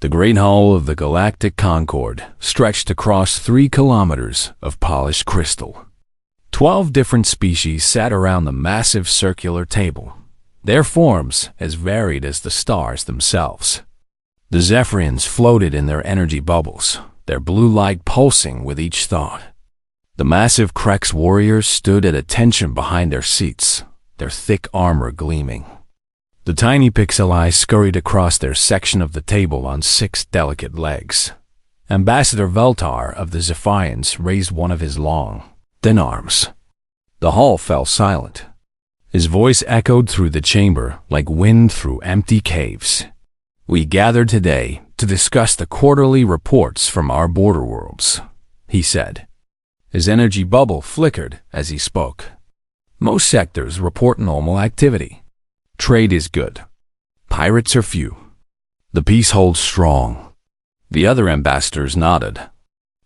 The great hull of the Galactic Concorde stretched across 3 kilometers of polished crystal. 12 different species sat around the massive circular table, their forms as varied as the stars themselves. The Zephyrians floated in their energy bubbles, their blue light pulsing with each thought. The massive Krex warriors stood at attention behind their seats, their thick armor gleaming. The tiny Pixeli scurried across their section of the table on 6 delicate legs. Ambassador Veltar of the Zephyrians raised one of his long, thin arms. The hall fell silent. His voice echoed through the chamber like wind through empty caves. "We gathered today to discuss the quarterly reports from our border worlds," he said. His energy bubble flickered as he spoke. "Most sectors report normal activity. Trade is good. Pirates are few. The peace holds strong." The other ambassadors nodded.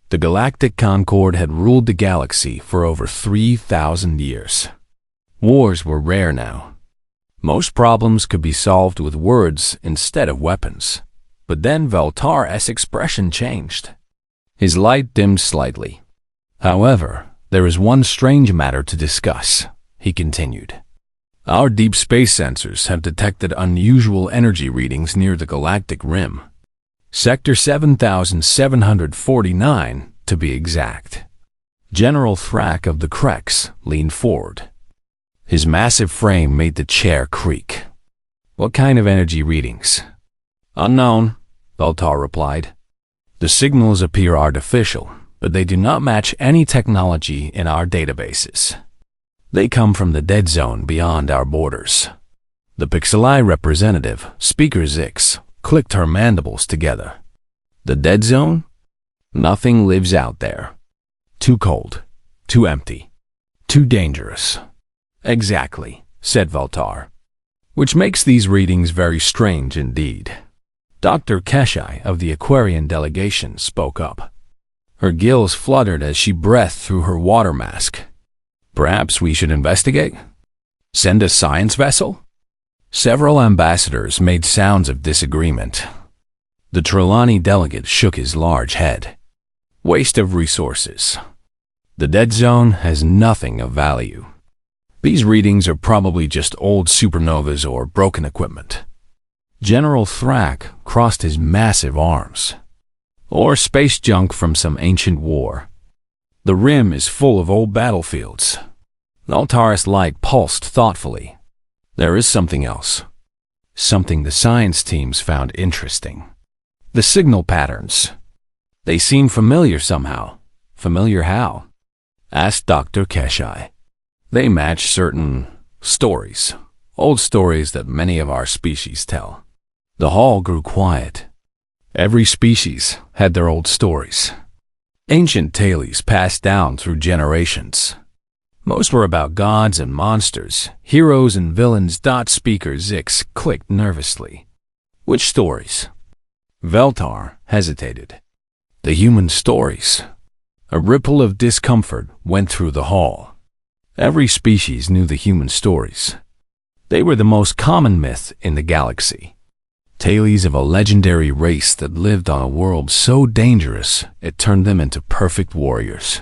The Galactic Concorde had ruled the galaxy for over 3,000 years. Wars were rare now. Most problems could be solved with words instead of weapons. But then Veltar's expression changed. His light dimmed slightly. "However, there is one strange matter to discuss," he continued. "Our deep space sensors have detected unusual energy readings near the galactic rim. Sector 7749, to be exact." General Thrak of the Krex leaned forward. His massive frame made the chair creak. "What kind of energy readings?" "Unknown," Veltar replied. "The signals appear artificial, but they do not match any technology in our databases. They come from the dead zone beyond our borders." The Pixeli representative, Speaker Zix, clicked her mandibles together. "The dead zone? Nothing lives out there. Too cold, too empty, too dangerous." "Exactly," said Veltar. "Which makes these readings very strange indeed." Dr. Keshai of the Aquarian delegation spoke up. Her gills fluttered as she breathed through her water mask. "Perhaps we should investigate? Send a science vessel?" Several ambassadors made sounds of disagreement. The Trelawney delegate shook his large head. "Waste of resources. The dead zone has nothing of value. These readings are probably just old supernovas or broken equipment." General Thrak crossed his massive arms. "Or space junk from some ancient war. The rim is full of old battlefields." Veltar's light pulsed thoughtfully. "There is something else. Something the science teams found interesting. The signal patterns. They seem familiar somehow." "Familiar how?" asked Dr. Keshai. "They match certain stories. Old stories that many of our species tell." The hall grew quiet. Every species had their old stories. Ancient tales passed down through generations. Most were about gods and monsters, heroes and villains. Speaker Zix clicked nervously. "Which stories?" Veltar hesitated. "The human stories." A ripple of discomfort went through the hall. Every species knew the human stories. They were the most common myth in the galaxy. Tales of a legendary race that lived on a world so dangerous it turned them into perfect warriors.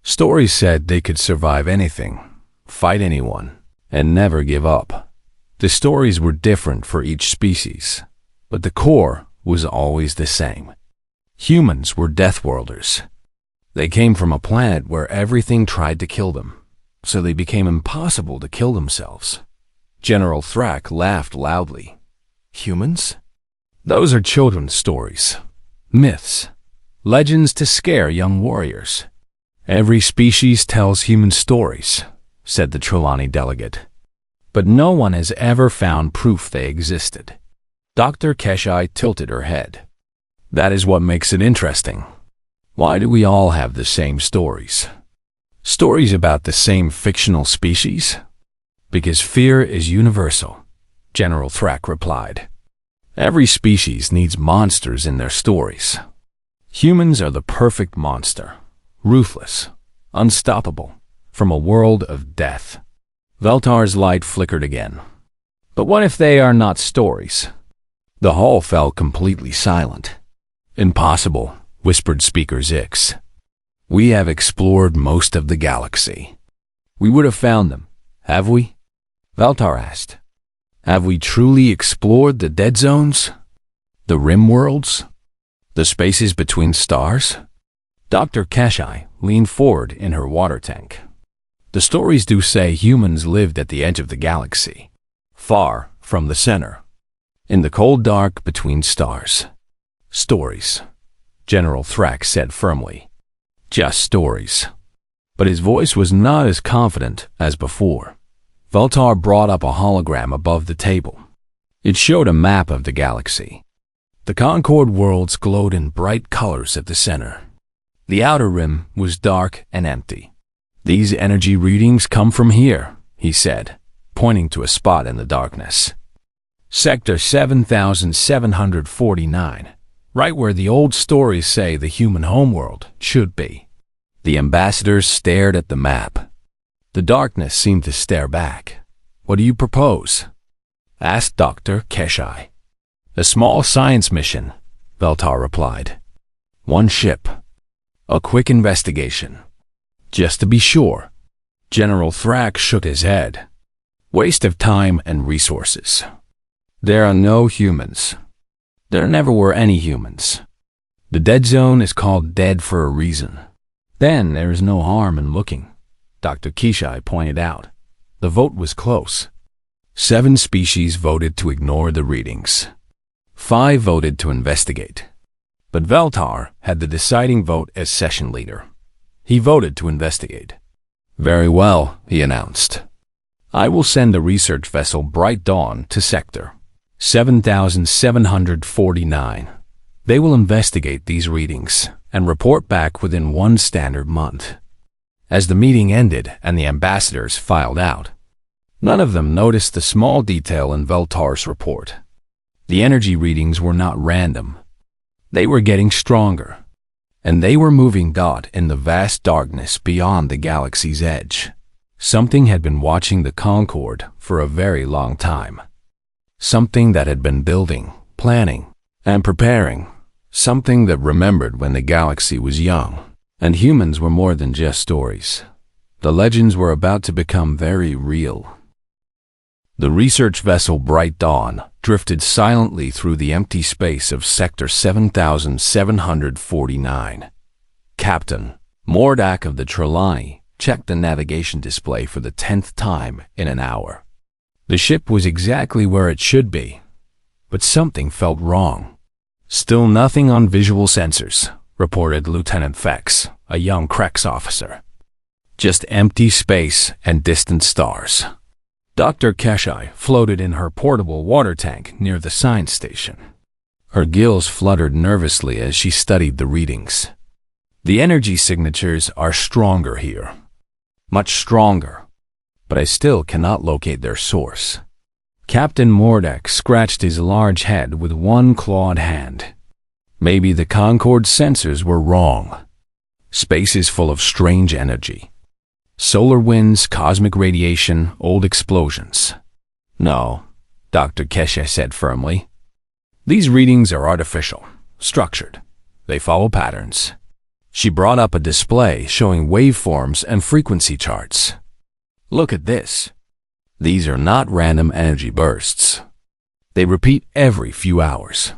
Stories said they could survive anything, fight anyone, and never give up. The stories were different for each species, but the core was always the same. Humans were Deathworlders. They came from a planet where everything tried to kill them, so they became impossible to kill themselves. General Thrak laughed loudly. "Humans? Those are children's stories, myths, legends to scare young warriors." "Every species tells human stories," said the Trelawney delegate. "But no one has ever found proof they existed." Dr. Keshai tilted her head. "That is what makes it interesting. Why do we all have the same stories? Stories about the same fictional species?" "Because fear is universal," General Thrak replied. "Every species needs monsters in their stories. Humans are the perfect monster, ruthless, unstoppable, from a world of death." Veltar's light flickered again. "But what if they are not stories? The hall fell completely silent. "Impossible," whispered Speaker Zix. "We have explored most of the galaxy." "We would have found them, have we?" Valtar asked. "Have we truly explored the dead zones? The rim worlds? The spaces between stars?" Dr. Keshai leaned forward in her water tank. "The stories do say humans lived at the edge of the galaxy, far from the center, in the cold dark between stars." "Stories," General Thrax said firmly. "Just stories." But his voice was not as confident as before. Valtar brought up a hologram above the table. It showed a map of the galaxy. The Concord worlds glowed in bright colors at the center. The outer rim was dark and empty. "These energy readings come from here," he said, pointing to a spot in the darkness. "Sector 7749, right where the old stories say the human homeworld should be." The ambassadors stared at the map. The darkness seemed to stare back. "What do you propose?" asked Dr. Keshai. "A small science mission," Valtar replied. "One ship. A quick investigation. Just to be sure." General Thrax shook his head. "Waste of time and resources. There are no humans. There never were any humans. The dead zone is called dead for a reason. Then there is no harm in looking," Dr. Keshai pointed out. The vote was close. 7 species voted to ignore the readings. 5 voted to investigate. But Valtar had the deciding vote as session leader. He voted to investigate. "Very well," he announced. "I will send the research vessel Bright Dawn to Sector 7749. They will investigate these readings and report back within 1 standard month." As the meeting ended and the ambassadors filed out, none of them noticed the small detail in Valtar's report. The energy readings were not random. They were getting stronger, and they were moving in the vast darkness beyond the galaxy's edge. Something had been watching the Concord for a very long time. Something that had been building, planning, and preparing. Something that remembered when the galaxy was young, and humans were more than just stories. The legends were about to become very real. The research vessel Bright Dawn drifted silently through the empty space of Sector 7749. Captain Mordak of the Trelawney checked the navigation display for the 10th time in an hour. The ship was exactly where it should be, but something felt wrong. "Still nothing on visual sensors," reported Lieutenant Fex, a young Krex officer. "Just empty space and distant stars." Dr. Keshai floated in her portable water tank near the science station. Her gills fluttered nervously as she studied the readings. "The energy signatures are stronger here. Much stronger. But I still cannot locate their source." Captain Mordak scratched his large head with one clawed hand. Maybe the Concord sensors were wrong. Space is full of strange energy. Solar winds, cosmic radiation, old explosions. "No," Dr. Keshe said firmly. "These readings are artificial, structured. They follow patterns." She brought up a display showing waveforms and frequency charts. "Look at this. These are not random energy bursts. They repeat every few hours.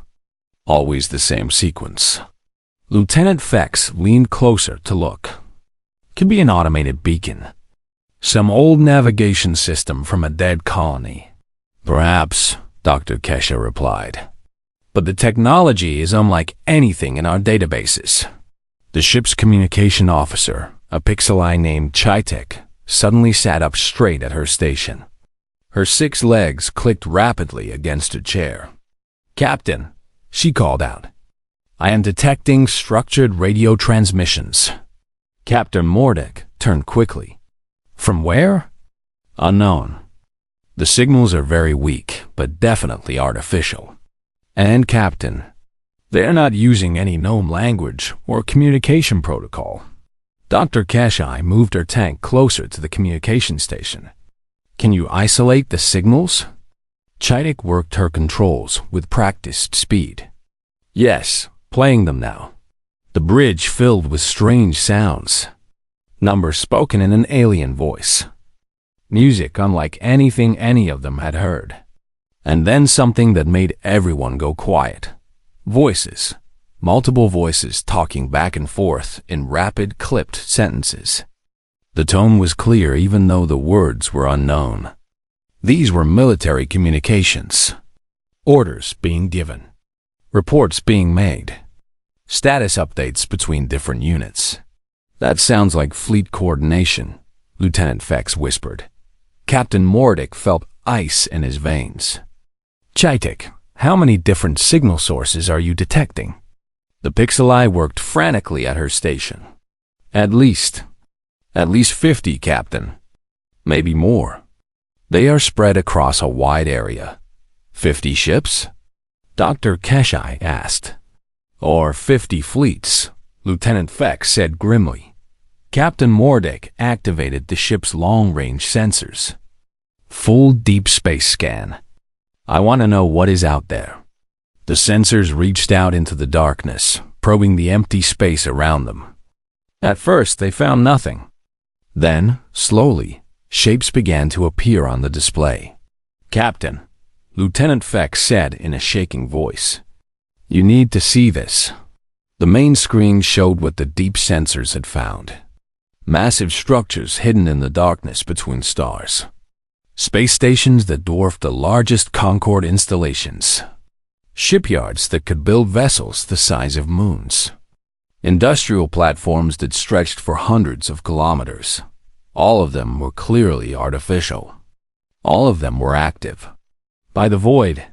Always the same sequence." Lieutenant Fex leaned closer to look. "Could be an automated beacon. Some old navigation system from a dead colony." "Perhaps," Dr. Keshe replied. "But the technology is unlike anything in our databases." The ship's communication officer, a pixeleye named Chaitek, suddenly sat up straight at her station. Her 6 legs clicked rapidly against her chair. "Captain," she called out, "I am detecting structured radio transmissions." Captain Mordak turned quickly. "From where?" "Unknown. The signals are very weak, but definitely artificial. And, Captain, they are not using any known language or communication protocol." Dr. Keshai moved her tank closer to the communication station. "Can you isolate the signals?" Chaitik worked her controls with practiced speed. Yes, playing them now. The bridge filled with strange sounds. Numbers spoken in an alien voice. Music unlike anything any of them had heard. And then something that made everyone go quiet. Voices. Multiple voices talking back and forth in rapid, clipped sentences. The tone was clear even though the words were unknown. These were military communications. Orders being given. Reports being made. Status updates between different units. That sounds like fleet coordination, Lieutenant Fex whispered. Captain Mordick felt ice in his veins. Chaitik, how many different signal sources are you detecting? The Pixel Eye worked frantically at her station. At least 50, Captain. Maybe more. They are spread across a wide area. 50 ships? Dr. Keshai asked. Or 50 fleets, Lieutenant Fex said grimly. Captain Mordick activated the ship's long-range sensors. Full deep space scan. I want to know what is out there. The sensors reached out into the darkness, probing the empty space around them. At first, they found nothing. Then, slowly, shapes began to appear on the display. Captain, Lieutenant Fex said in a shaking voice. You need to see this. The main screen showed what the deep sensors had found. Massive structures hidden in the darkness between stars. Space stations that dwarfed the largest Concorde installations. Shipyards that could build vessels the size of moons. Industrial platforms that stretched for hundreds of kilometers. All of them were clearly artificial. All of them were active. By the void,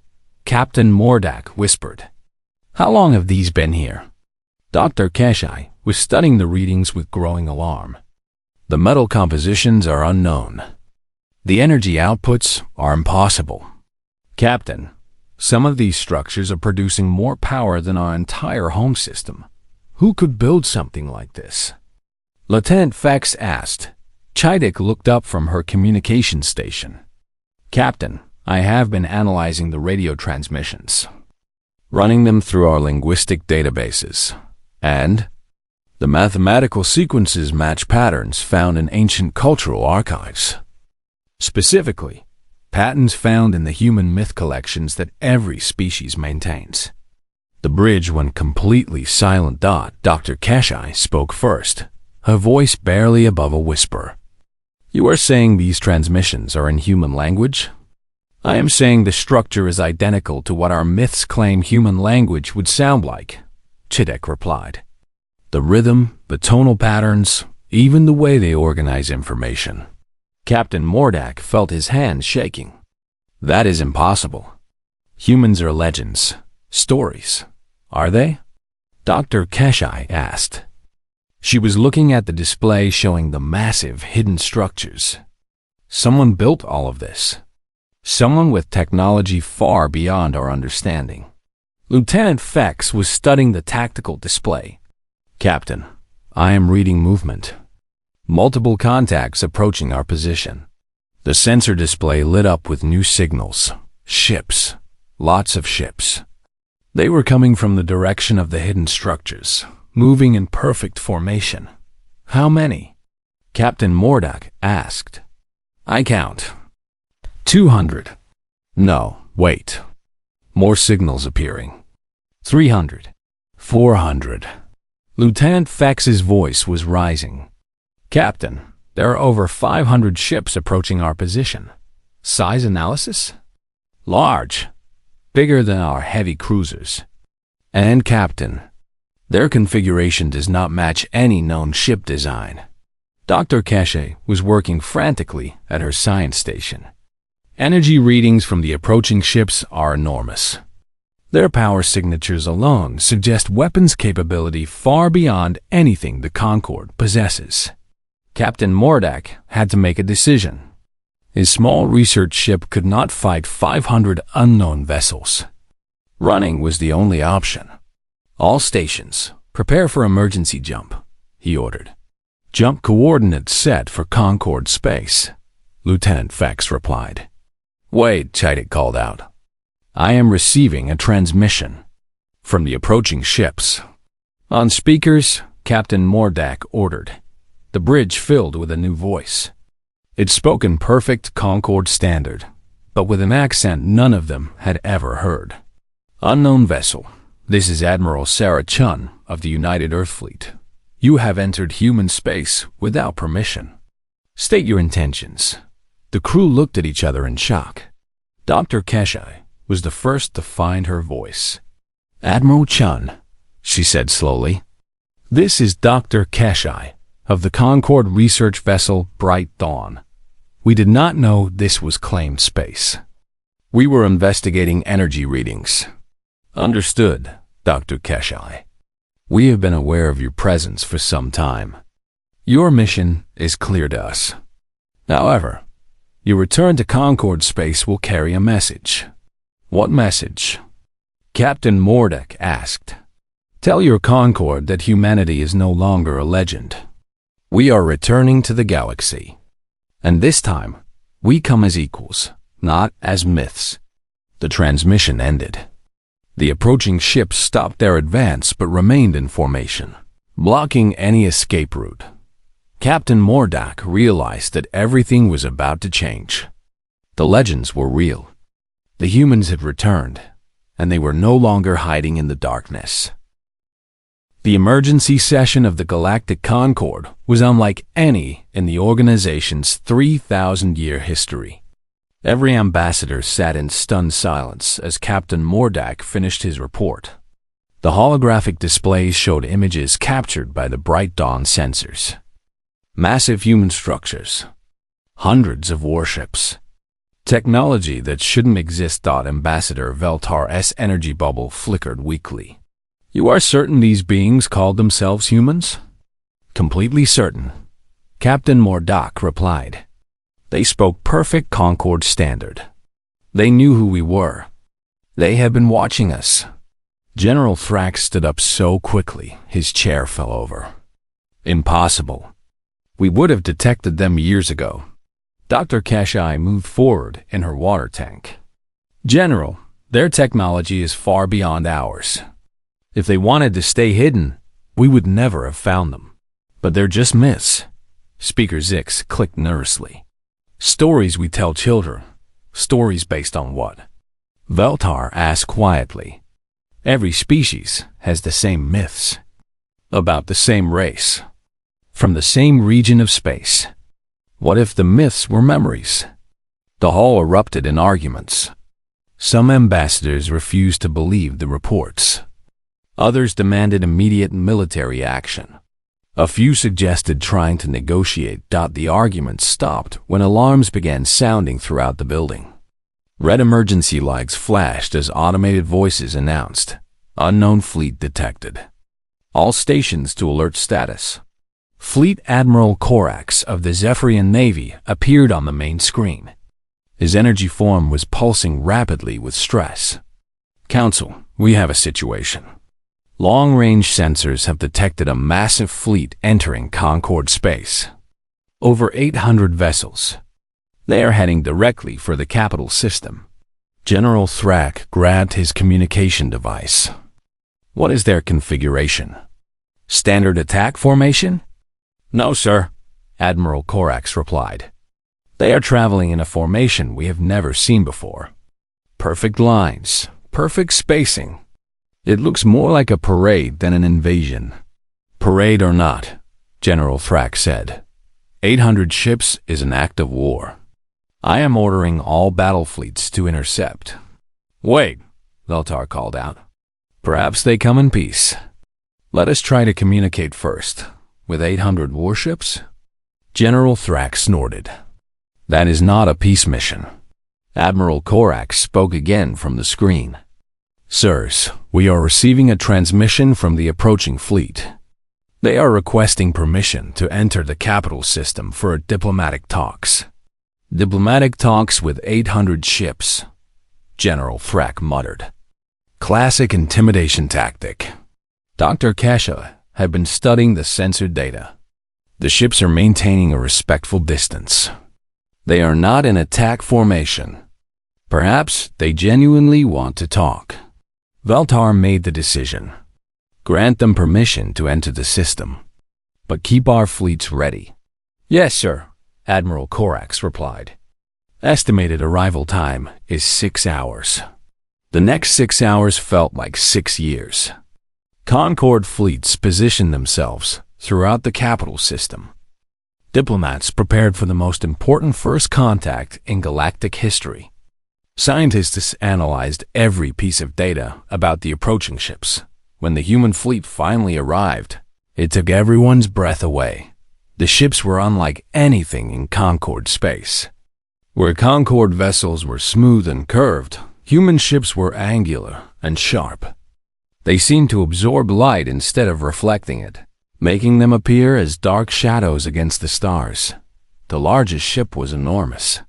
Captain Mordak whispered. How long have these been here? Dr. Keshai was studying the readings with growing alarm. The metal compositions are unknown. The energy outputs are impossible. Captain, some of these structures are producing more power than our entire home system. Who could build something like this? Lieutenant Fex asked. Chaitik looked up from her communication station. Captain, I have been analyzing the radio transmissions, running them through our linguistic databases, and the mathematical sequences match patterns found in ancient cultural archives. Specifically, patterns found in the human myth collections that every species maintains. The bridge went completely silent. Dr. Keshai spoke first, her voice barely above a whisper. You are saying these transmissions are in human language? I am saying the structure is identical to what our myths claim human language would sound like, Chaitik replied. The rhythm, the tonal patterns, even the way they organize information. Captain Mordak felt his hands shaking. That is impossible. Humans are legends, stories. Are they? Dr. Keshai asked. She was looking at the display showing the massive hidden structures. Someone built all of this. Someone with technology far beyond our understanding. Lieutenant Fex was studying the tactical display. Captain, I am reading movement. Multiple contacts approaching our position. The sensor display lit up with new signals. Ships. Lots of ships. They were coming from the direction of the hidden structures, moving in perfect formation. How many? Captain Mordak asked. I count. 200. No, wait. More signals appearing. 300. 400. Lieutenant Fex's voice was rising. Captain, there are over 500 ships approaching our position. Size analysis? Large. Bigger than our heavy cruisers. And Captain, their configuration does not match any known ship design. Dr. Keshai was working frantically at her science station. Energy readings from the approaching ships are enormous. Their power signatures alone suggest weapons capability far beyond anything the Concorde possesses. Captain Mordak had to make a decision. His small research ship could not fight 500 unknown vessels. Running was the only option. All stations, prepare for emergency jump, he ordered. Jump coordinates set for Concorde space, Lieutenant Fex replied. Wait, Chaitik called out. I am receiving a transmission from the approaching ships. On speakers, Captain Mordak ordered. The bridge filled with a new voice. It spoke in perfect Concord standard, but with an accent none of them had ever heard. Unknown vessel. This is Admiral Sarah Chun of the United Earth Fleet. You have entered human space without permission. State your intentions. The crew looked at each other in shock. Dr. Keshai was the first to find her voice. Admiral Chun, she said slowly. This is Dr. Keshai of the Concord research vessel Bright Dawn. We did not know this was claimed space. We were investigating energy readings. Understood, Dr. Keshai. We have been aware of your presence for some time. Your mission is clear to us. However, your return to Concord space will carry a message. What message? Captain Mordak asked. Tell your Concord that humanity is no longer a legend. We are returning to the galaxy. And this time, we come as equals, not as myths. The transmission ended. The approaching ships stopped their advance but remained in formation, blocking any escape route. Captain Mordak realized that everything was about to change. The legends were real. The humans had returned, and they were no longer hiding in the darkness. The emergency session of the Galactic Concord was unlike any in the organization's 3,000-year history. Every ambassador sat in stunned silence as Captain Mordak finished his report. The holographic displays showed images captured by the Bright Dawn sensors. Massive human structures. Hundreds of warships. Technology that shouldn't exist. Ambassador Veltar's energy bubble flickered weakly. You are certain these beings called themselves humans? Completely certain, Captain Mordak replied. They spoke perfect Concord standard. They knew who we were. They had been watching us. General Thrax stood up so quickly, his chair fell over. Impossible. We would have detected them years ago. Dr. Keshai moved forward in her water tank. General, their technology is far beyond ours. If they wanted to stay hidden, we would never have found them. But they're just myths. Speaker Zix clicked nervously. Stories we tell children. Stories based on what? Veltar asked quietly. Every species has the same myths. About the same race. From the same region of space. What if the myths were memories? The hall erupted in arguments. Some ambassadors refused to believe the reports. Others demanded immediate military action. A few suggested trying to negotiate. The arguments stopped when alarms began sounding throughout the building. Red emergency lights flashed as automated voices announced, "Unknown fleet detected. All stations to alert status." Fleet Admiral Korax of the Zephyrian Navy appeared on the main screen. His energy form was pulsing rapidly with stress. Council, we have a situation. Long-range sensors have detected a massive fleet entering Concord space. Over 800 vessels. They are heading directly for the capital system. General Thrak grabbed his communication device. What is their configuration? Standard attack formation? No, sir, Admiral Korax replied. They are traveling in a formation we have never seen before. Perfect lines, perfect spacing. It looks more like a parade than an invasion. Parade or not, General Thrak said. 800 ships is an act of war. I am ordering all battle fleets to intercept. Wait, Veltar called out. Perhaps they come in peace. Let us try to communicate first. With 800 warships? General Thrak snorted. That is not a peace mission. Admiral Korax spoke again from the screen. Sirs, we are receiving a transmission from the approaching fleet. They are requesting permission to enter the capital system for diplomatic talks. Diplomatic talks with 800 ships, General Thrak muttered. Classic intimidation tactic. Dr. Kesha had been studying the censored data. The ships are maintaining a respectful distance. They are not in attack formation. Perhaps they genuinely want to talk. Veltar made the decision. Grant them permission to enter the system, but keep our fleets ready. Yes, sir, Admiral Korax replied. Estimated arrival time is 6 hours. The next 6 hours felt like 6 years. Concord fleets positioned themselves throughout the capital system. Diplomats prepared for the most important first contact in galactic history. Scientists analyzed every piece of data about the approaching ships. When the human fleet finally arrived, it took everyone's breath away. The ships were unlike anything in Concord space. Where Concord vessels were smooth and curved, human ships were angular and sharp. They seemed to absorb light instead of reflecting it, making them appear as dark shadows against the stars. The largest ship was enormous,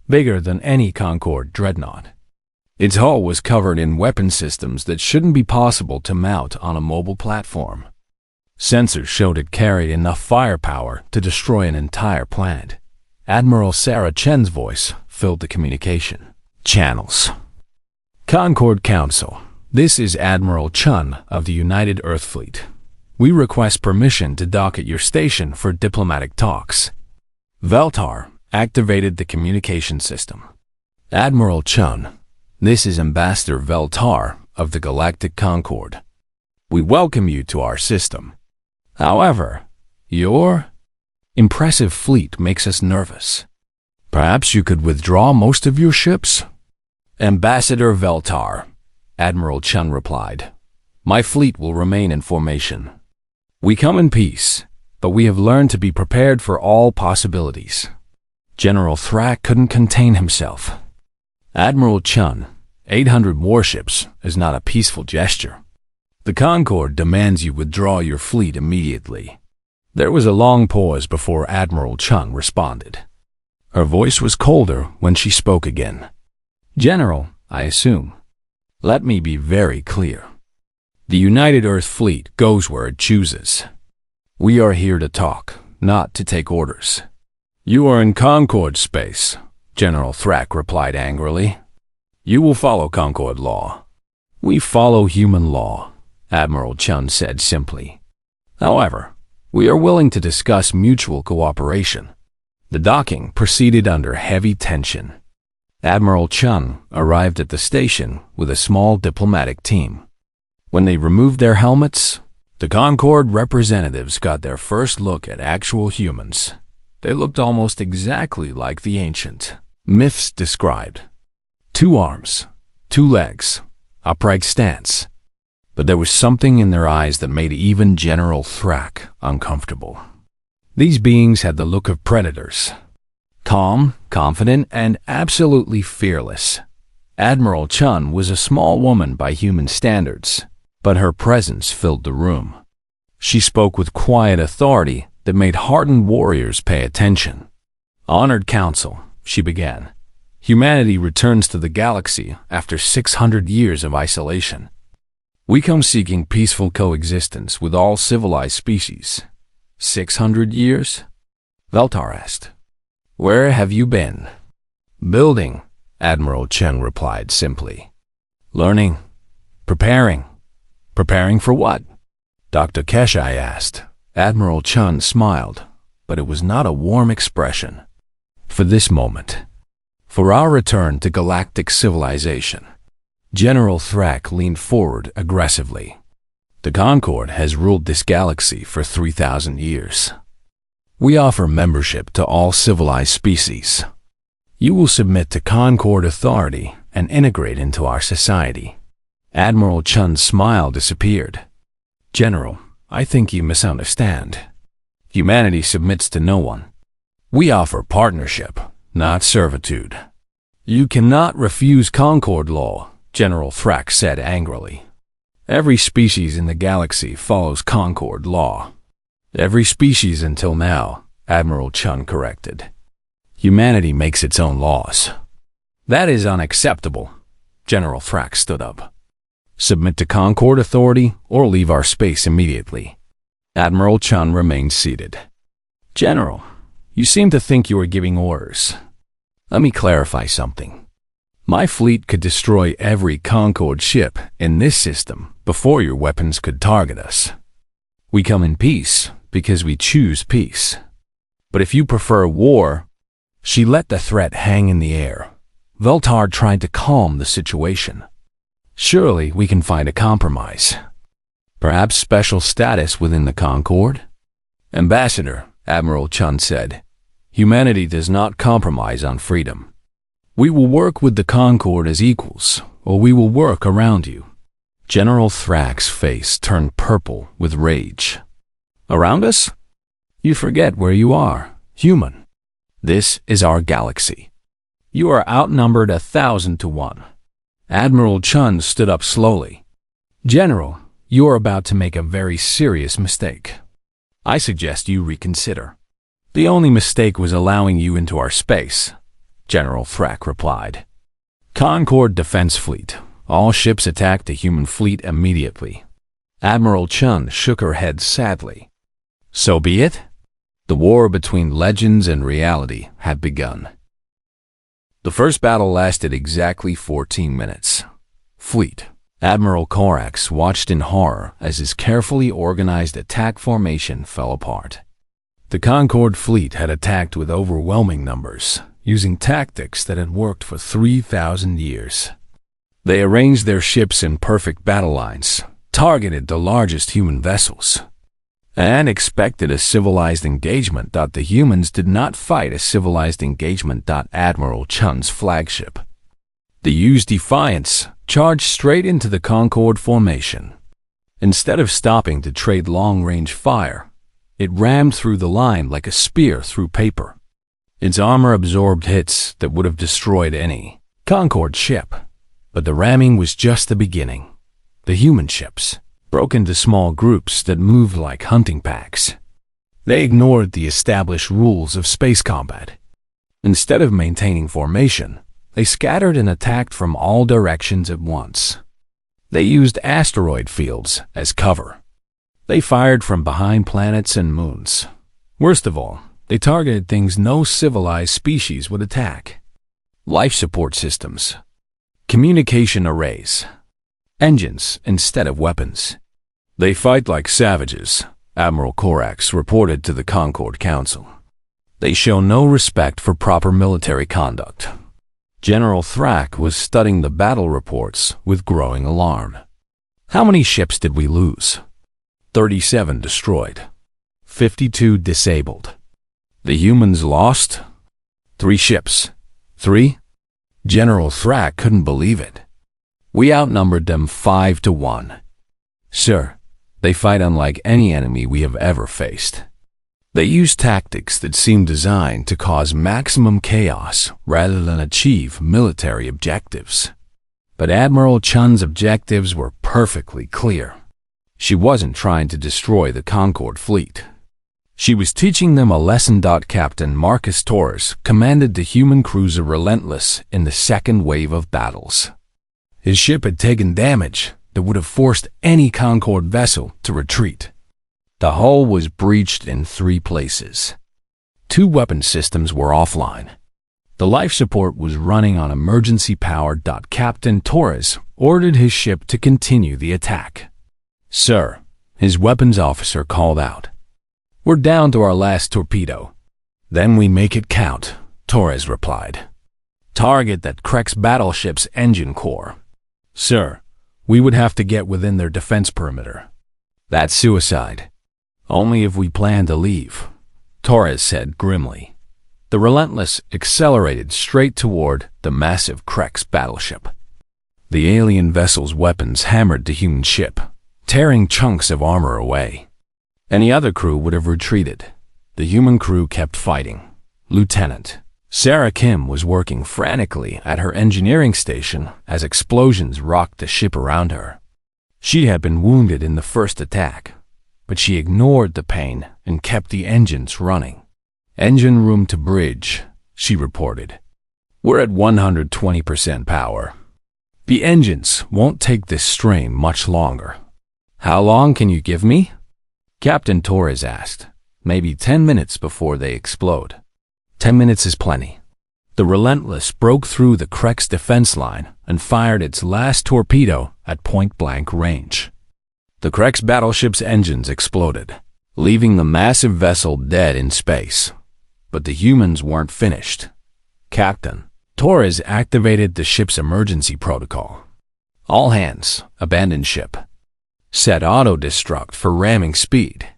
bigger than any Concord dreadnought. Its hull was covered in weapon systems that shouldn't be possible to mount on a mobile platform. Sensors showed it carried enough firepower to destroy an entire planet. Admiral Sarah Chen's voice filled the communication channels. Concord Council. This is Admiral Chun of the United Earth Fleet. We request permission to dock at your station for diplomatic talks. Veltar activated the communication system. Admiral Chun, this is Ambassador Veltar of the Galactic Concord. We welcome you to our system. However, your impressive fleet makes us nervous. Perhaps you could withdraw most of your ships? Ambassador Veltar, Admiral Chun replied. My fleet will remain in formation. We come in peace, but we have learned to be prepared for all possibilities. General Thrak couldn't contain himself. Admiral Chun, 800 warships is not a peaceful gesture. The Concord demands you withdraw your fleet immediately. There was a long pause before Admiral Chun responded. Her voice was colder when she spoke again. General, I assume. Let me be very clear. The United Earth Fleet goes where it chooses. We are here to talk, not to take orders. You are in Concord space, General Thrak replied angrily. You will follow Concord law. We follow human law, Admiral Chun said simply. However, we are willing to discuss mutual cooperation. The docking proceeded under heavy tension. Admiral Chun arrived at the station with a small diplomatic team. When they removed their helmets, the Concord representatives got their first look at actual humans. They looked almost exactly like the ancient myths described. 2 arms, 2 legs, upright stance. But there was something in their eyes that made even General Thrak uncomfortable. These beings had the look of predators. Calm, confident, and absolutely fearless. Admiral Chun was a small woman by human standards, but her presence filled the room. She spoke with quiet authority that made hardened warriors pay attention. Honored Council, she began. Humanity returns to the galaxy after 600 years of isolation. We come seeking peaceful coexistence with all civilized species. 600 years? Veltar asked. Where have you been? Building, Admiral Chun replied simply. Learning. Preparing. Preparing for what? Dr. Keshai asked. Admiral Chun smiled, but it was not a warm expression. For this moment. For our return to galactic civilization. General Thrak leaned forward aggressively. The Concord has ruled this galaxy for 3,000 years. We offer membership to all civilized species. You will submit to Concord authority and integrate into our society. Admiral Chun's smile disappeared. General, I think you misunderstand. Humanity submits to no one. We offer partnership, not servitude. You cannot refuse Concord law, General Thrak said angrily. Every species in the galaxy follows Concord law. Every species until now, Admiral Chun corrected. Humanity makes its own laws. That is unacceptable. General Thrak stood up. Submit to Concord authority or leave our space immediately. Admiral Chun remained seated. General, you seem to think you are giving orders. Let me clarify something. My fleet could destroy every Concorde ship in this system before your weapons could target us. We come in peace because we choose peace. But if you prefer war, she let the threat hang in the air. Veltar tried to calm the situation. Surely we can find a compromise. Perhaps special status within the Concorde? Ambassador, Admiral Chun said, humanity does not compromise on freedom. We will work with the Concorde as equals, or we will work around you. General Thrax's face turned purple with rage. Around us? You forget where you are, human. This is our galaxy. You are outnumbered 1,000 to 1. Admiral Chun stood up slowly. General, you are about to make a very serious mistake. I suggest you reconsider. The only mistake was allowing you into our space, General Thrax replied. Concorde Defense Fleet. All ships attack the human fleet immediately. Admiral Chun shook her head sadly. So be it. The war between legends and reality had begun. The first battle lasted exactly 14 minutes. Fleet. Admiral Corax watched in horror as his carefully organized attack formation fell apart. The Concorde fleet had attacked with overwhelming numbers, using tactics that had worked for 3,000 years. They arranged their ships in perfect battle lines, targeted the largest human vessels, and expected a civilized engagement. The humans did not fight a civilized engagement. Admiral Chun's flagship. The used Defiance charged straight into the Concorde formation. Instead of stopping to trade long-range fire, it rammed through the line like a spear through paper. Its armor absorbed hits that would have destroyed any Concorde ship. But the ramming was just the beginning. The human ships broke into small groups that moved like hunting packs. They ignored the established rules of space combat. Instead of maintaining formation, they scattered and attacked from all directions at once. They used asteroid fields as cover. They fired from behind planets and moons. Worst of all, they targeted things no civilized species would attack. Life support systems, communication arrays, engines instead of weapons. They fight like savages, Admiral Corax reported to the Concorde Council. They show no respect for proper military conduct. General Thrax was studying the battle reports with growing alarm. How many ships did we lose? 37 destroyed. 52 disabled. The humans lost? 3 ships. 3? General Thrax couldn't believe it. We outnumbered them 5 to 1. Sir, they fight unlike any enemy we have ever faced. They use tactics that seem designed to cause maximum chaos rather than achieve military objectives. But Admiral Chun's objectives were perfectly clear. She wasn't trying to destroy the Concorde fleet. She was teaching them a lesson. Captain Marcus Torres commanded the human cruiser Relentless in the second wave of battles. His ship had taken damage that would have forced any Concorde vessel to retreat. The hull was breached in 3 places. 2 weapon systems were offline. The life support was running on emergency power. Captain Torres ordered his ship to continue the attack. Sir, his weapons officer called out. We're down to our last torpedo. Then we make it count, Torres replied. Target that Krex battleship's engine core. Sir, we would have to get within their defense perimeter. That's suicide. Only if we plan to leave, Torres said grimly. The Relentless accelerated straight toward the massive Krex battleship. The alien vessel's weapons hammered the human ship, tearing chunks of armor away. Any other crew would have retreated. The human crew kept fighting. Lieutenant Sarah Kim was working frantically at her engineering station as explosions rocked the ship around her. She had been wounded in the first attack, but she ignored the pain and kept the engines running. Engine room to bridge, she reported. We're at 120% power. The engines won't take this strain much longer. How long can you give me? Captain Torres asked. Maybe 10 minutes before they explode. 10 minutes is plenty. The Relentless broke through the Krek's defense line and fired its last torpedo at point-blank range. The Krek's battleship's engines exploded, leaving the massive vessel dead in space. But the humans weren't finished. Captain Torres activated the ship's emergency protocol. All hands, abandon ship. Set auto-destruct for ramming speed.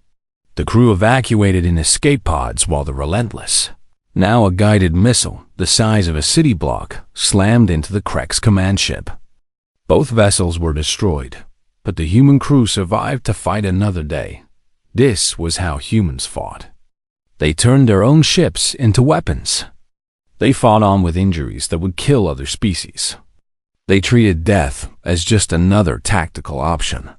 The crew evacuated in escape pods while the Relentless, now a guided missile the size of a city block, slammed into the Krek's command ship. Both vessels were destroyed, but the human crew survived to fight another day. This was how humans fought. They turned their own ships into weapons. They fought on with injuries that would kill other species. They treated death as just another tactical option.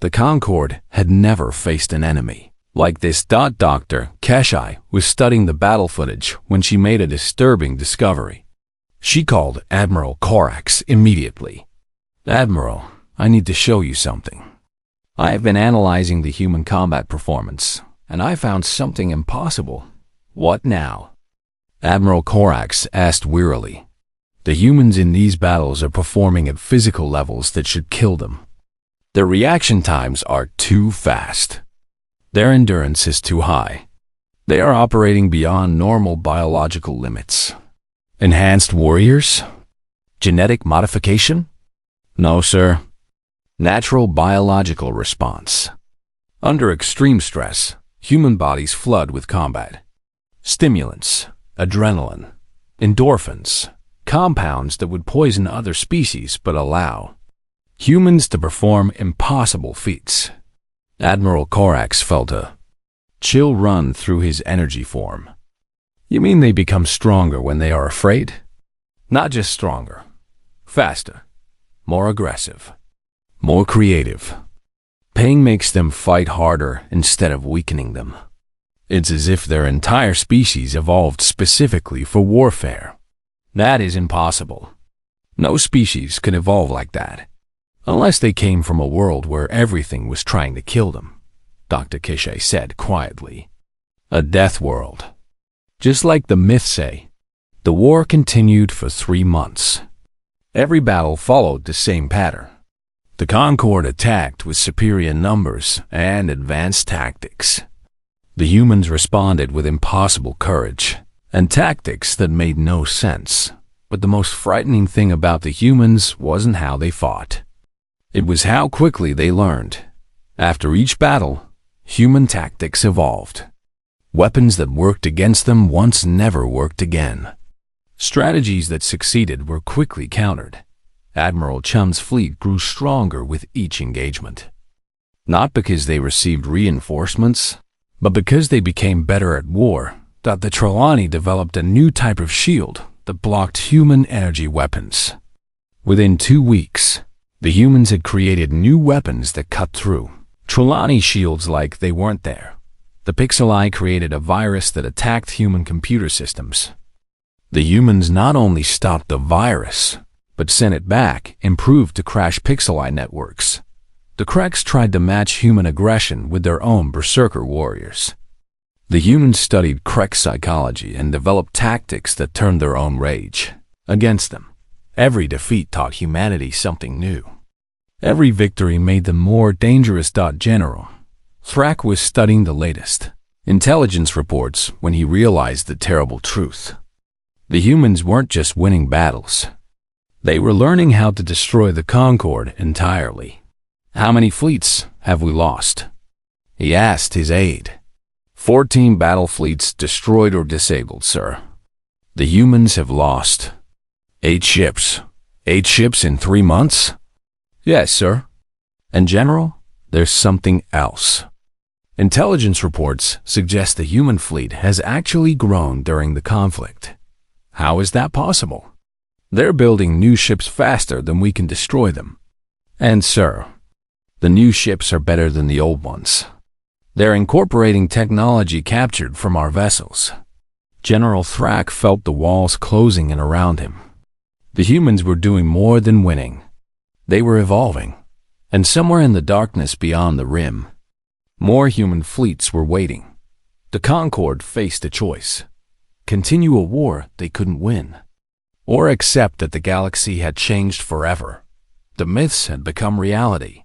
The Concorde had never faced an enemy like this. Dr. Keshai was studying the battle footage when she made a disturbing discovery. She called Admiral Corax immediately. "Admiral, I need to show you something. I have been analyzing the human combat performance, and I found something impossible." "What now?" Admiral Corax asked wearily. "The humans in these battles are performing at physical levels that should kill them. Their reaction times are too fast. Their endurance is too high. They are operating beyond normal biological limits." "Enhanced warriors? Genetic modification?" "No, sir. Natural biological response. Under extreme stress, human bodies flood with combat. Stimulants, adrenaline, endorphins, compounds that would poison other species but allow humans to perform impossible feats." Admiral Corax felt a chill run through his energy form. "You mean they become stronger when they are afraid?" "Not just stronger. Faster. More aggressive. More creative. Pain makes them fight harder instead of weakening them. It's as if their entire species evolved specifically for warfare." "That is impossible. No species can evolve like that. Unless they came from a world where everything was trying to kill them," Dr. Kishay said quietly. "A death world. Just like the myths say." The war continued for 3 months. Every battle followed the same pattern. The Concorde attacked with superior numbers and advanced tactics. The humans responded with impossible courage and tactics that made no sense. But the most frightening thing about the humans wasn't how they fought. It was how quickly they learned. After each battle, human tactics evolved. Weapons that worked against them once never worked again. Strategies that succeeded were quickly countered. Admiral Chum's fleet grew stronger with each engagement. Not because they received reinforcements, but because they became better at war. The Trelawney developed a new type of shield that blocked human energy weapons. Within 2 weeks, the humans had created new weapons that cut through Trelawney shields like they weren't there. The Pixeli created a virus that attacked human computer systems. The humans not only stopped the virus, but sent it back, improved to crash Pixeli networks. The Kreks tried to match human aggression with their own berserker warriors. The humans studied Krek psychology and developed tactics that turned their own rage against them. Every defeat taught humanity something new. Every victory made them more dangerous. General Thrak was studying the latest intelligence reports when he realized the terrible truth. The humans weren't just winning battles. They were learning how to destroy the Concorde entirely. "How many fleets have we lost?" he asked his aide. 14 battle fleets destroyed or disabled, sir. The humans have lost 8 ships. 8 ships in 3 months? Yes, sir. And General, there's something else. Intelligence reports suggest the human fleet has actually grown during the conflict. How is that possible? They're building new ships faster than we can destroy them. And, sir, the new ships are better than the old ones. They're incorporating technology captured from our vessels. General Thrak felt the walls closing in around him. The humans were doing more than winning. They were evolving. And somewhere in the darkness beyond the rim, more human fleets were waiting. The Concorde faced a choice. continue a war they couldn't win, or accept that the galaxy had changed forever. The myths had become reality,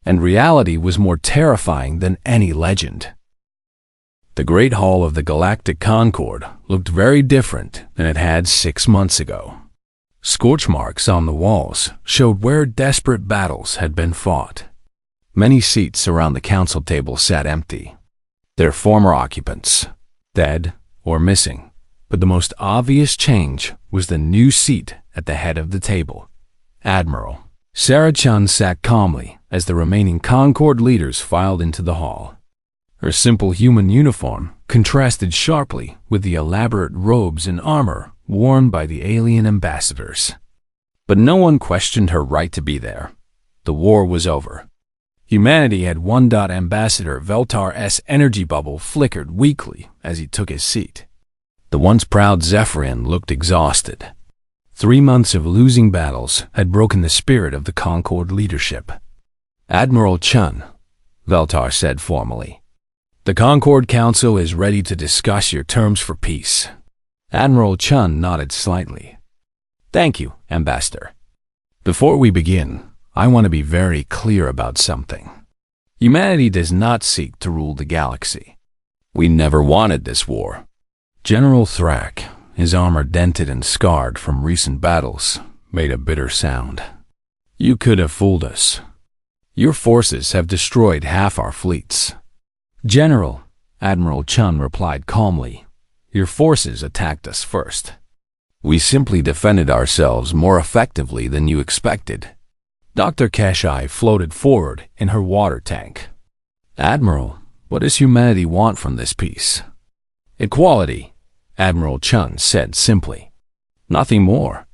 and reality was more terrifying than any legend. The Great Hall of the Galactic Concord looked very different than it had 6 months ago. Scorch marks on the walls showed where desperate battles had been fought. Many seats around the council table sat empty, their former occupants dead or missing. But the most obvious change was the new seat at the head of the table. Admiral Sarah Chun sat calmly as the remaining Concord leaders filed into the hall. Her simple human uniform contrasted sharply with the elaborate robes and armor worn by the alien ambassadors. But no one questioned her right to be there. The war was over. Humanity had won. Ambassador Veltar's energy bubble flickered weakly as he took his seat. The once proud Zephyrian looked exhausted. 3 months of losing battles had broken the spirit of the Concord leadership. Admiral Chun, Veltar said formally, the Concord Council is ready to discuss your terms for peace. Admiral Chun nodded slightly. Thank you, Ambassador. Before we begin, I want to be very clear about something. Humanity does not seek to rule the galaxy. We never wanted this war. General Thrak, his armor dented and scarred from recent battles, made a bitter sound. You could have fooled us. Your forces have destroyed half our fleets. General, Admiral Chun replied calmly, your forces attacked us first. We simply defended ourselves more effectively than you expected. Dr. Keshai floated forward in her water tank. Admiral, what does humanity want from this peace? Equality, Admiral Chun said simply. Nothing more.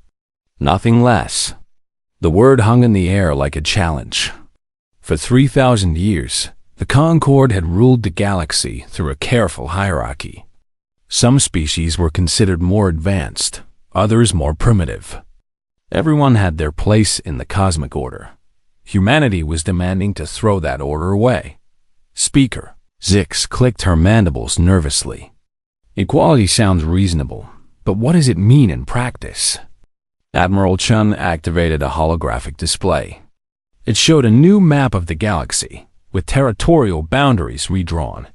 Nothing less. The word hung in the air like a challenge. For 3,000 years, the Concord had ruled the galaxy through a careful hierarchy. Some species were considered more advanced, others more primitive. Everyone had their place in the cosmic order. Humanity was demanding to throw that order away. Speaker, Zix clicked her mandibles nervously. Equality sounds reasonable, but what does it mean in practice? Admiral Chun activated a holographic display. It showed a new map of the galaxy, with territorial boundaries redrawn.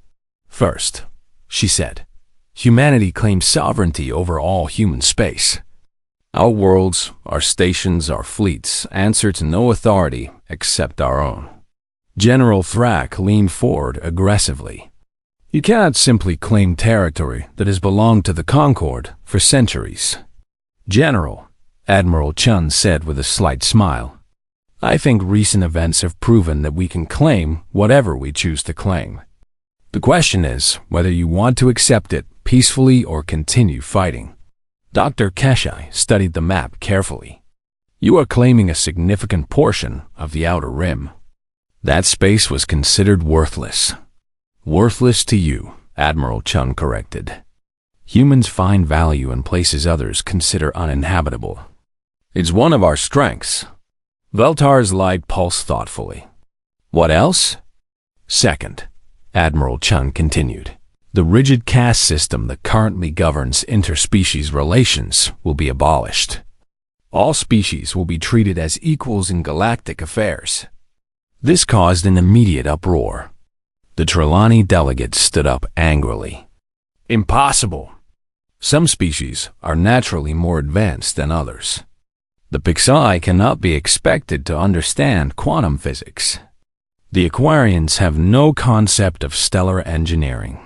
First, she said, humanity claims sovereignty over all human space. Our worlds, our stations, our fleets answer to no authority except our own. General Thrak leaned forward aggressively. You cannot simply claim territory that has belonged to the Concord for centuries. General, Admiral Chun said with a slight smile, I think recent events have proven that we can claim whatever we choose to claim. The question is whether you want to accept it peacefully or continue fighting. Dr. Keshai studied the map carefully. You are claiming a significant portion of the outer rim. That space was considered worthless. Worthless to you, Admiral Chun corrected. Humans find value in places others consider uninhabitable. It's one of our strengths. Veltar's light pulsed thoughtfully. What else? Second, Admiral Chun continued. The rigid caste system that currently governs interspecies relations will be abolished. All species will be treated as equals in galactic affairs. This caused an immediate uproar. The Trelawney delegates stood up angrily. Impossible! Some species are naturally more advanced than others. The Pixai cannot be expected to understand quantum physics. The Aquarians have no concept of stellar engineering.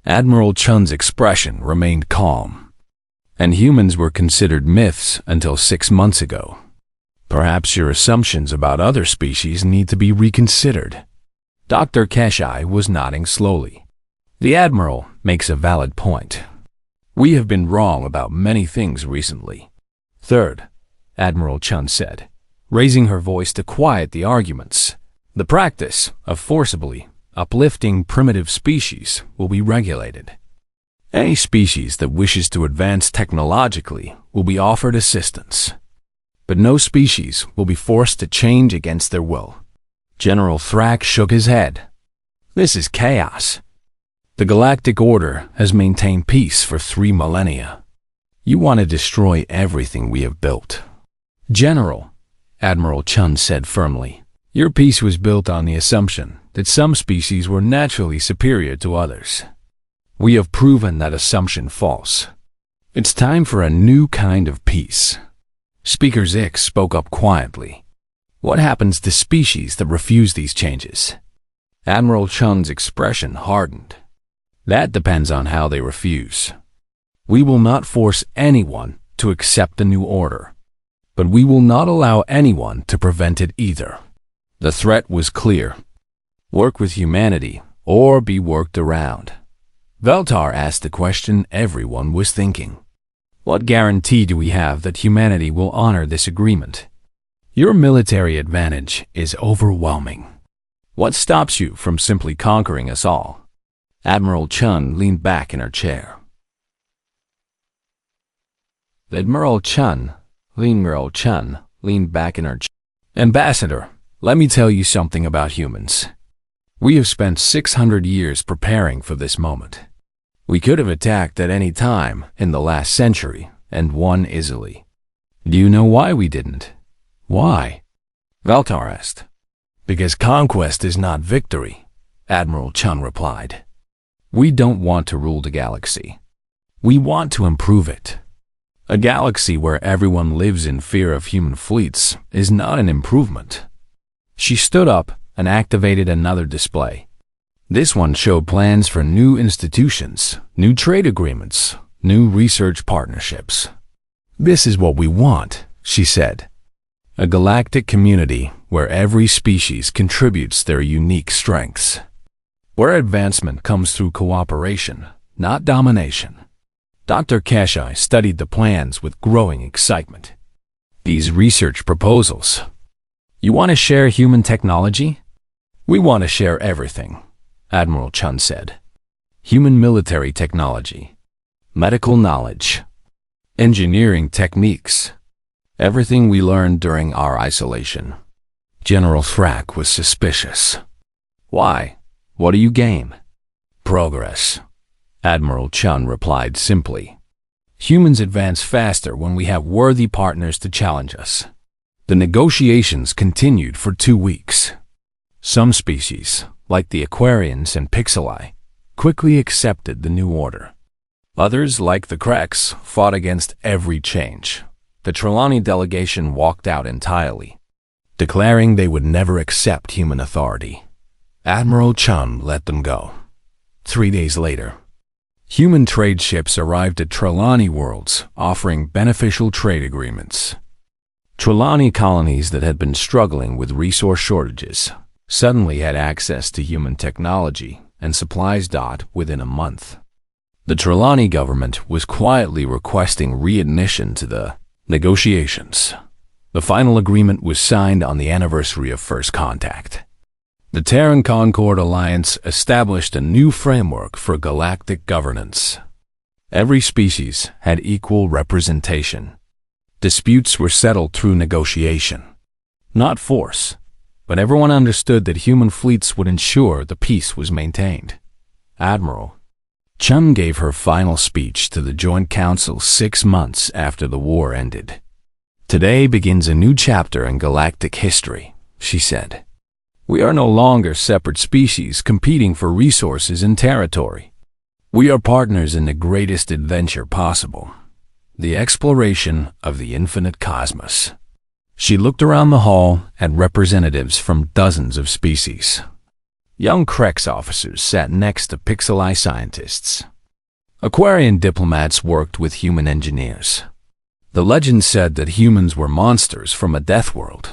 Admiral Chun's expression remained calm. And humans were considered myths until 6 months ago. Perhaps your assumptions about other species need to be reconsidered. Dr. Keshai was nodding slowly. The Admiral makes a valid point. We have been wrong about many things recently. Third, Admiral Chun said, raising her voice to quiet the arguments. The practice of forcibly uplifting primitive species will be regulated. Any species that wishes to advance technologically will be offered assistance. But no species will be forced to change against their will. General Thrak shook his head. This is chaos. The Galactic Order has maintained peace for 3 millennia. You want to destroy everything we have built. General, Admiral Chun said firmly, your peace was built on the assumption that some species were naturally superior to others. We have proven that assumption false. It's time for a new kind of peace. Speaker Zix spoke up quietly. What happens to species that refuse these changes? Admiral Chun's expression hardened. That depends on how they refuse. We will not force anyone to accept the new order, but we will not allow anyone to prevent it either. The threat was clear. Work with humanity or be worked around. Veltar asked the question everyone was thinking. What guarantee do we have that humanity will honor this agreement? Your military advantage is overwhelming. What stops you from simply conquering us all? Admiral Chun leaned back in her chair. Admiral Chun leaned back in her chair. Ambassador, let me tell you something about humans. We have spent 600 years preparing for this moment. We could have attacked at any time in the last century and won easily. Do you know why we didn't? Why? Veltar asked. Because conquest is not victory, Admiral Chun replied. We don't want to rule the galaxy. We want to improve it. A galaxy where everyone lives in fear of human fleets is not an improvement. She stood up and activated another display. This one showed plans for new institutions, new trade agreements, new research partnerships. This is what we want, she said. A galactic community where every species contributes their unique strengths. Where advancement comes through cooperation, not domination. Dr. Kashai studied the plans with growing excitement. These research proposals. You want to share human technology? We want to share everything, Admiral Chun said. Human military technology, medical knowledge, engineering techniques, everything we learned during our isolation. General Thrak was suspicious. Why? What do you gain? Progress. Admiral Chun replied simply. Humans advance faster when we have worthy partners to challenge us. The negotiations continued for 2 weeks. Some species, like the Aquarians and Pixeli, quickly accepted the new order. Others, like the Kreks, fought against every change. The Trelawney delegation walked out entirely, declaring they would never accept human authority. Admiral Chun let them go. 3 days later, human trade ships arrived at Trelawney worlds, offering beneficial trade agreements. Trelawney colonies that had been struggling with resource shortages suddenly had access to human technology and supplies within a month. The Trelawney government was quietly requesting readmission to the negotiations. The final agreement was signed on the anniversary of first contact. The Terran Concord Alliance established a new framework for galactic governance. Every species had equal representation. Disputes were settled through negotiation, not force, but everyone understood that human fleets would ensure the peace was maintained. Admiral Chun gave her final speech to the Joint Council 6 months after the war ended. Today begins a new chapter in galactic history, she said. We are no longer separate species competing for resources and territory. We are partners in the greatest adventure possible, the exploration of the infinite cosmos. She looked around the hall at representatives from dozens of species. Young Krex officers sat next to Pixeli scientists. Aquarian diplomats worked with human engineers. The legend said that humans were monsters from a death world.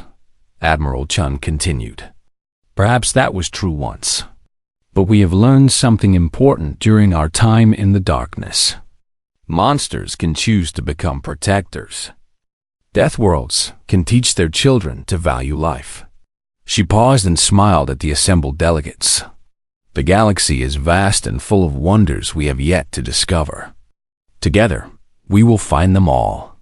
Admiral Chun continued. Perhaps that was true once. But we have learned something important during our time in the darkness. Monsters can choose to become protectors. Death worlds can teach their children to value life. She paused and smiled at the assembled delegates. The galaxy is vast and full of wonders we have yet to discover. Together, we will find them all.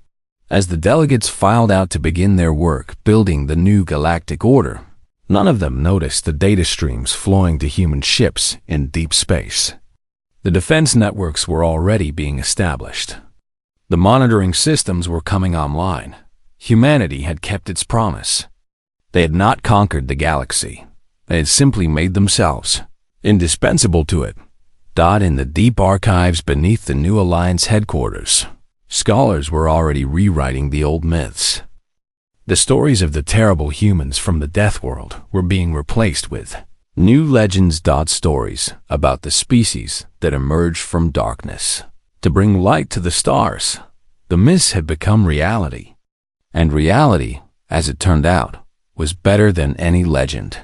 As the delegates filed out to begin their work building the new galactic order, none of them noticed the data streams flowing to human ships in deep space. The defense networks were already being established. The monitoring systems were coming online. Humanity had kept its promise. They had not conquered the galaxy. They had simply made themselves indispensable to it. In the deep archives beneath the New Alliance headquarters, scholars were already rewriting the old myths. The stories of the terrible humans from the Death World were being replaced with new legends. Stories about the species that emerged from darkness to bring light to the stars. The myths had become reality. And reality, as it turned out, was better than any legend.